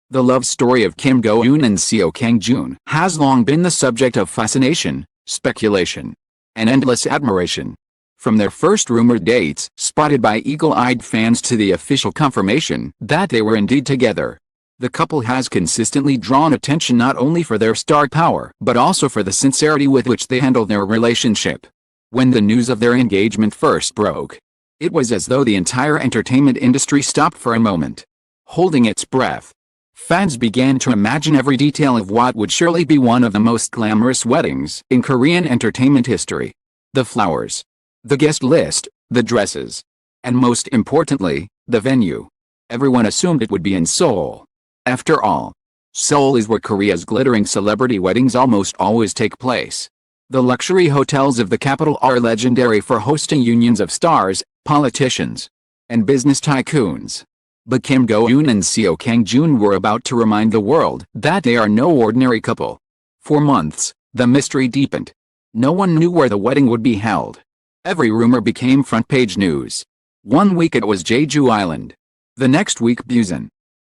The love story of Kim Go-eun and Seo Kang-joon has long been the subject of fascination, speculation, and endless admiration. From their first rumored dates, spotted by eagle-eyed fans, to the official confirmation that they were indeed together, the couple has consistently drawn attention not only for their star power but also for the sincerity with which they handle their relationship. When the news of their engagement first broke, it was as though the entire entertainment industry stopped for a moment, holding its breath. Fans began to imagine every detail of what would surely be one of the most glamorous weddings in Korean entertainment history. The flowers, the guest list, the dresses, and most importantly, the venue. Everyone assumed it would be in Seoul. After all, Seoul is where Korea's glittering celebrity weddings almost always take place. The luxury hotels of the capital are legendary for hosting unions of stars, politicians, and business tycoons. But Kim Go-eun and Seo Kang-joon were about to remind the world that they are no ordinary couple. For months, the mystery deepened. No one knew where the wedding would be held. Every rumor became front-page news. One week it was Jeju Island. The next week Busan.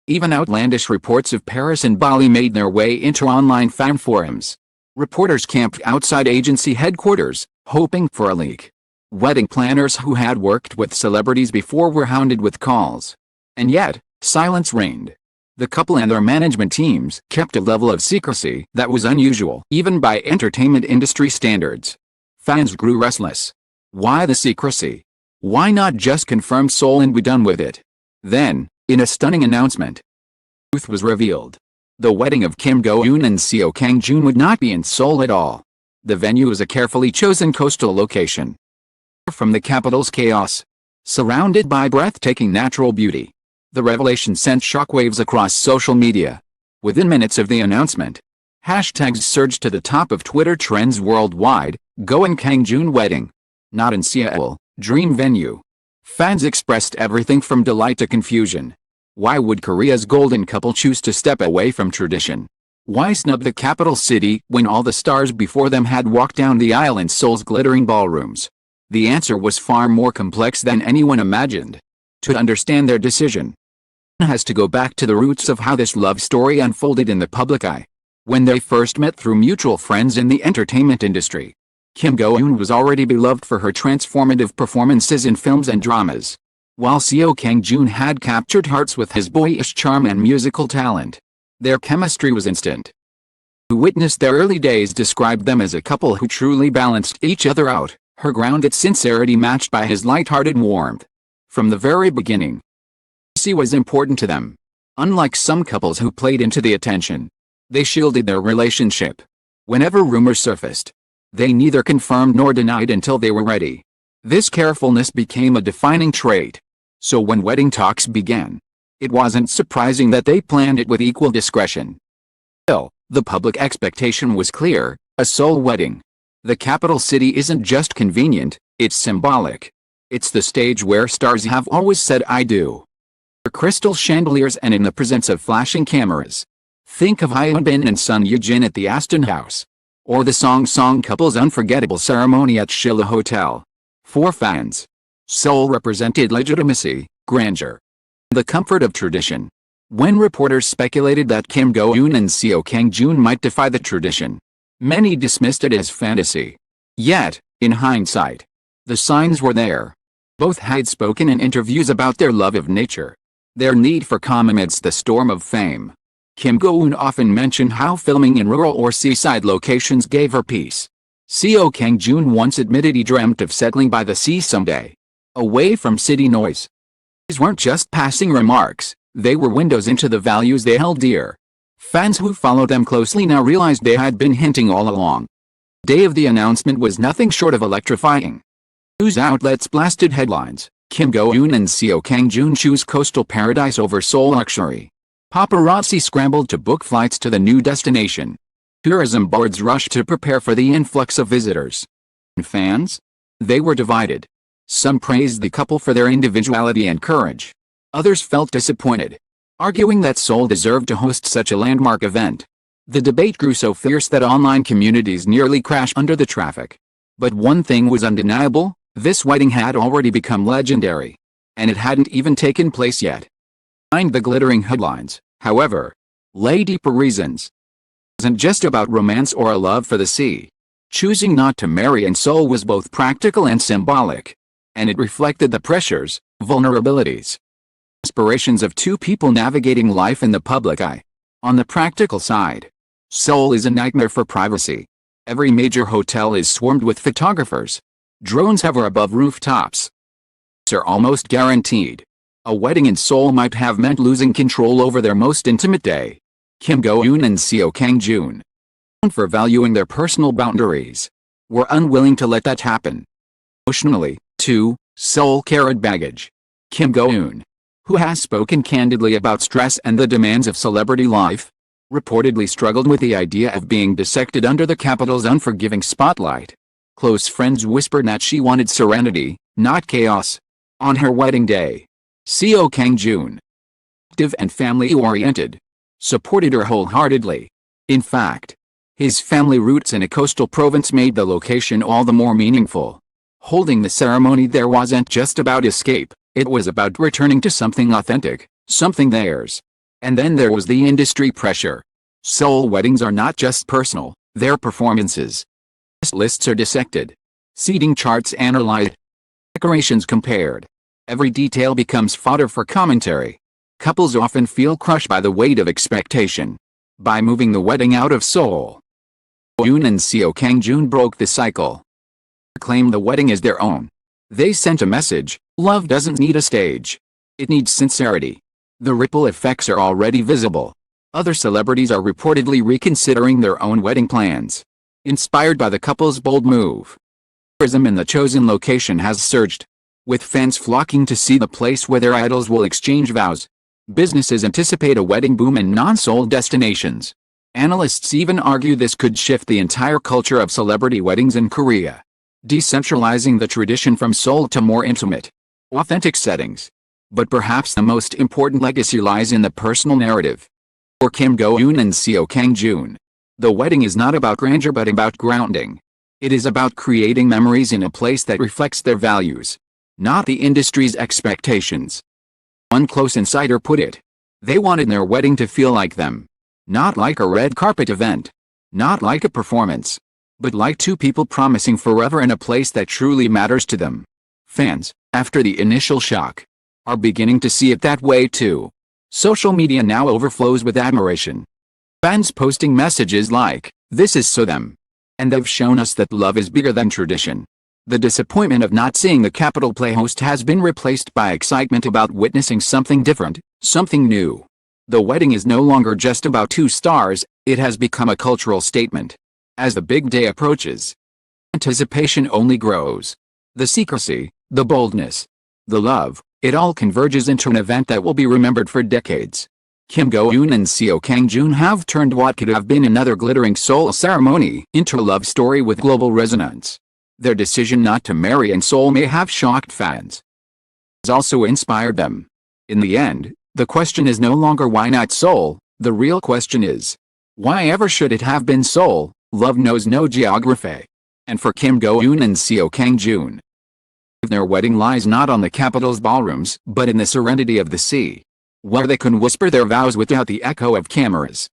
Even outlandish reports of Paris and Bali made their way into online fan forums. Reporters camped outside agency headquarters, hoping for a leak. Wedding planners who had worked with celebrities before were hounded with calls. And yet, silence reigned. The couple and their management teams kept a level of secrecy that was unusual, even by entertainment industry standards. Fans grew restless. Why the secrecy? Why not just confirm Seoul and be done with it? Then, in a stunning announcement, the truth was revealed. The wedding of Kim Go-eun and Seo Kang-joon would not be in Seoul at all. The venue was a carefully chosen coastal location. From the capital's chaos, surrounded by breathtaking natural beauty, the revelation sent shockwaves across social media. Within minutes of the announcement, hashtags surged to the top of Twitter trends worldwide. Go-eun Kang-joon wedding. Not in Seoul, dream venue. Fans expressed everything from delight to confusion. Why would Korea's golden couple choose to step away from tradition? Why snub the capital city when all the stars before them had walked down the aisle in Seoul's glittering ballrooms? The answer was far more complex than anyone imagined. To understand their decision, one has to go back to the roots of how this love story unfolded in the public eye. When they first met through mutual friends in the entertainment industry, Kim Go-eun was already beloved for her transformative performances in films and dramas, while Seo Kang-joon had captured hearts with his boyish charm and musical talent. Their chemistry was instant. Who witnessed their early days described them as a couple who truly balanced each other out, her grounded sincerity matched by his light-hearted warmth. From the very beginning, Seo was important to them. Unlike some couples who played into the attention, they shielded their relationship. Whenever rumors surfaced, they neither confirmed nor denied until they were ready. This carefulness became a defining trait. So when wedding talks began, it wasn't surprising that they planned it with equal discretion. Still, the public expectation was clear: a Seoul wedding. The capital city isn't just convenient, it's symbolic. It's the stage where stars have always said I do. For crystal chandeliers and in the presence of flashing cameras. Think of Hyunbin and Son Ye-jin at the Aston House. Or the Song couple's unforgettable ceremony at Shilla Hotel. For fans, Seoul represented legitimacy, grandeur, the comfort of tradition. When reporters speculated that Kim Go-eun and Seo Kang-joon might defy the tradition, many dismissed it as fantasy. Yet, in hindsight, the signs were there. Both had spoken in interviews about their love of nature, their need for calm amidst the storm of fame. Kim Go-eun often mentioned how filming in rural or seaside locations gave her peace. Seo Kang-joon once admitted he dreamt of settling by the sea someday, away from city noise. These weren't just passing remarks, they were windows into the values they held dear. Fans who followed them closely now realized they had been hinting all along. The day of the announcement was nothing short of electrifying. News outlets blasted headlines: Kim Go-eun and Seo Kang-joon choose coastal paradise over Seoul luxury. Paparazzi scrambled to book flights to the new destination. Tourism boards rushed to prepare for the influx of visitors. And fans? They were divided. Some praised the couple for their individuality and courage. Others felt disappointed, arguing that Seoul deserved to host such a landmark event. The debate grew so fierce that online communities nearly crashed under the traffic. But one thing was undeniable: this wedding had already become legendary. And it hadn't even taken place yet. Behind the glittering headlines, however, lay deeper reasons. It wasn't just about romance or a love for the sea. Choosing not to marry in Seoul was both practical and symbolic. And it reflected the pressures, vulnerabilities, aspirations of two people navigating life in the public eye. On the practical side, Seoul is a nightmare for privacy. Every major hotel is swarmed with photographers. Drones hover above rooftops. Are almost guaranteed. A wedding in Seoul might have meant losing control over their most intimate day. Kim Go-eun and Seo Kang-joon, known for valuing their personal boundaries, were unwilling to let that happen. Emotionally, too, Seoul carried baggage. Kim Go-eun, who has spoken candidly about stress and the demands of celebrity life, reportedly struggled with the idea of being dissected under the capital's unforgiving spotlight. Close friends whispered that she wanted serenity, not chaos. On her wedding day, Seo Kang-joon, active and family-oriented, supported her wholeheartedly. In fact, his family roots in a coastal province made the location all the more meaningful. Holding the ceremony there wasn't just about escape, it was about returning to something authentic, something theirs. And then there was the industry pressure. Seoul weddings are not just personal, they're performances. Guest lists are dissected. Seating charts analyzed. Decorations compared. Every detail becomes fodder for commentary. Couples often feel crushed by the weight of expectation. By moving the wedding out of Seoul, Go-eun and Seo Kang-joon broke the cycle. They claimed the wedding as their own. They sent a message: love doesn't need a stage. It needs sincerity. The ripple effects are already visible. Other celebrities are reportedly reconsidering their own wedding plans, inspired by the couple's bold move. Tourism in the chosen location has surged, with fans flocking to see the place where their idols will exchange vows. Businesses anticipate a wedding boom in non-Seoul destinations. Analysts even argue this could shift the entire culture of celebrity weddings in Korea, decentralizing the tradition from Seoul to more intimate, authentic settings. But perhaps the most important legacy lies in the personal narrative. For Kim Go-eun and Seo Kang-joon, the wedding is not about grandeur but about grounding. It is about creating memories in a place that reflects their values, not the industry's expectations. One close insider put it: they wanted their wedding to feel like them. Not like a red carpet event. Not like a performance. But like two people promising forever in a place that truly matters to them. Fans, after the initial shock, are beginning to see it that way too. Social media now overflows with admiration. Fans posting messages like, "This is so them." And they've shown us that love is bigger than tradition. The disappointment of not seeing the Capital play host has been replaced by excitement about witnessing something different, something new. The wedding is no longer just about two stars, it has become a cultural statement. As the big day approaches, anticipation only grows. The secrecy, the boldness, the love, it all converges into an event that will be remembered for decades. Kim Go-eun and Seo Kang-joon have turned what could have been another glittering Seoul ceremony into a love story with global resonance. Their decision not to marry in Seoul may have shocked fans. It has also inspired them. In the end, the question is no longer why not Seoul, the real question is, why ever should it have been Seoul? Love knows no geography. And for Kim Go-eun and Seo Kang-joon, their wedding lies not on the capital's ballrooms but in the serenity of the sea, where they can whisper their vows without the echo of cameras.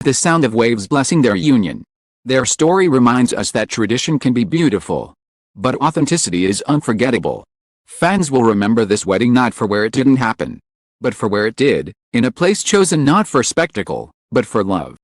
The sound of waves blessing their union. Their story reminds us that tradition can be beautiful, but authenticity is unforgettable. Fans will remember this wedding not for where it didn't happen, but for where it did, in a place chosen not for spectacle, but for love.